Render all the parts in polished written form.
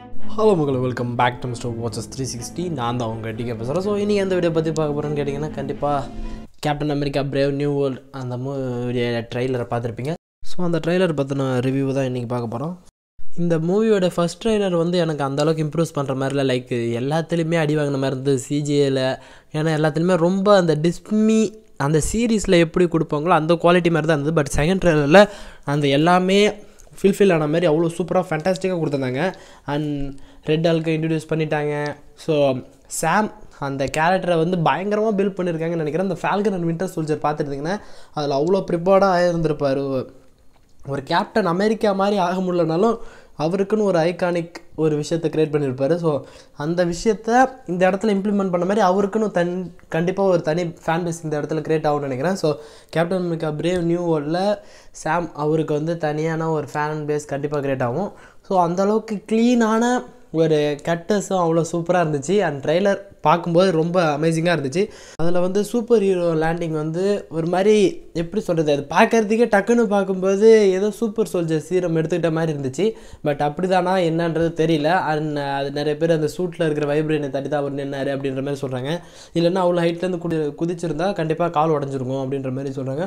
Hello மக்களே, welcome back to Mister Watches 360. நான் தான் உங்கள் டிகே பேசுகிறேன். ஸோ இன்றைக்கி எந்த வீடியோ பற்றி பார்க்க போகிறேன்னு கேட்டிங்கன்னா, கண்டிப்பாக captain America brave new world அந்த மூவியோட ட்ரெய்லரை பார்த்துருப்பீங்க. ஸோ அந்த ட்ரெய்லர் பற்றின ரிவ்யூ தான் இன்றைக்கி பார்க்க போகிறோம். இந்த மூவியோட ஃபஸ்ட் ட்ரெய்லர் வந்து எனக்கு அந்தளவுக்கு இம்ப்ரூவ் பண்ணுற மாதிரி இல்லை. லைக் எல்லாத்துலேயுமே அடி வாங்கின மாதிரி இருந்தது சிஜிஏல. ஏன்னா எல்லாத்துலேயுமே ரொம்ப அந்த டிஸ்மி அந்த சீரீஸில் எப்படி கொடுப்பாங்களோ அந்த குவாலிட்டி மாதிரி தான் இருந்தது. பட் செகண்ட் ட்ரெய்லரில் அந்த எல்லாமே ஃபில்ஃபில் ஆன மாதிரி அவ்வளோ சூப்பராக ஃபேண்டாஸ்டிக்காக கொடுத்துருந்தாங்க. அண்ட் ரெட் ஆல்க்கு இன்ட்ரடியூஸ் பண்ணிட்டாங்க. ஸோ சாம் அந்த கேரக்டரை வந்து பயங்கரமாக பில்ட் பண்ணியிருக்காங்கன்னு நினைக்கிறேன். அந்த ஃபால்கன் அண்ட் வின்டர் சோல்ஜர் பார்த்துட்டிங்கன்னா அதில் அவ்வளோ ப்ரிப்பேர்டாக ஆகியிருந்திருப்பார். ஒரு கேப்டன் அமெரிக்கா மாதிரி ஆக முடியலனாலும் அவருக்குன்னு ஒரு ஐகானிக் ஒரு விஷயத்தை க்ரியேட் பண்ணியிருப்பார். ஸோ அந்த விஷயத்த இந்த இடத்துல இம்ப்ளிமெண்ட் பண்ண மாதிரி அவருக்குன்னு கண்டிப்பாக ஒரு தனி ஃபேன் பேஸ் இந்த இடத்துல க்ரியேட் ஆகும்னு நினைக்கிறேன். So captain America brave new வேர்ல்டில் சாம் அவருக்கு வந்து தனியான ஒரு ஃபேன் பேஸ் கண்டிப்பாக க்ரியேட் ஆகும். ஸோ அந்தளவுக்கு க்ளீனான ஒரு கட்டர்ஸும் அவ்வளோ சூப்பராக இருந்துச்சு. அண்ட் ட்ரெய்லர் பார்க்கும்போது ரொம்ப அமேசிங்காக இருந்துச்சு. அதில் வந்து சூப்பர் ஹீரோ லேண்டிங் வந்து ஒரு மாதிரி எப்படி சொல்கிறது, அது பார்க்குறதுக்கே டக்குன்னு பார்க்கும்போது ஏதோ சூப்பர் சோல்ஜர் சீரம் எடுத்துக்கிட்ட மாதிரி இருந்துச்சு. பட் அப்படி தானா என்னன்றது தெரியல. அண்ட் அது நிறைய பேர் அந்த சூட்டில் இருக்கிற வைப்ரேனை தட்டி தான் அவர் நின்னார் அப்படின்ற மாதிரி சொல்கிறாங்க. இல்லைன்னா அவ்வளோ ஹைட்லேருந்து குதிச்சிருந்தா கண்டிப்பாக கால் உடஞ்சிருக்கும் அப்படின்ற மாதிரி சொல்கிறாங்க.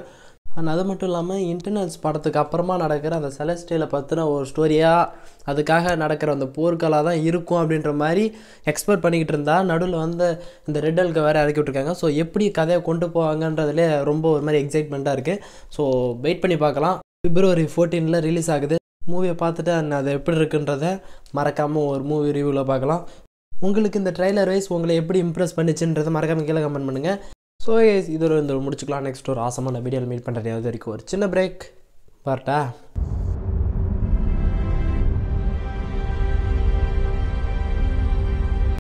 அண்ட் அது மட்டும் இல்லாமல் இன்டர்னல்ஸ் படத்துக்கு அப்புறமா நடக்கிற அந்த செலஸ்டியலை பற்றின ஒரு ஸ்டோரியாக அதுக்காக நடக்கிற அந்த போர்களாக தான் இருக்கும் அப்படின்ற மாதிரி எக்ஸ்பெக்ட் பண்ணிக்கிட்டு இருந்தால் நடுவில் வந்து இந்த ரெட் ஆல்க்கு வேறு இறக்கி விட்ருக்காங்க. ஸோ எப்படி கதையை கொண்டு போவாங்கன்றதுலே ரொம்ப ஒரு மாதிரி எக்ஸைட்மெண்ட்டாக இருக்குது. ஸோ வெயிட் பண்ணி பார்க்கலாம். February 14 ரிலீஸ் ஆகுது. மூவியை பார்த்துட்டு அது எப்படி இருக்குன்றதை மறக்காமல் ஒரு மூவி ரிவ்யூவில் பார்க்கலாம். உங்களுக்கு இந்த ட்ரெய்லர் வைஸ் உங்களை எப்படி இம்ப்ரெஸ் பண்ணிச்சுன்றதை மறக்காமல் கீழே கமெண்ட் பண்ணுங்கள். ஸோ இதோட முடிச்சுக்கலாம். நெக்ஸ்ட் ஒரு ஆசமான வீடியோவில் மீட் பண்ணுறது வரைக்கும் ஒரு சின்ன பிரேக். பார்ட்டா.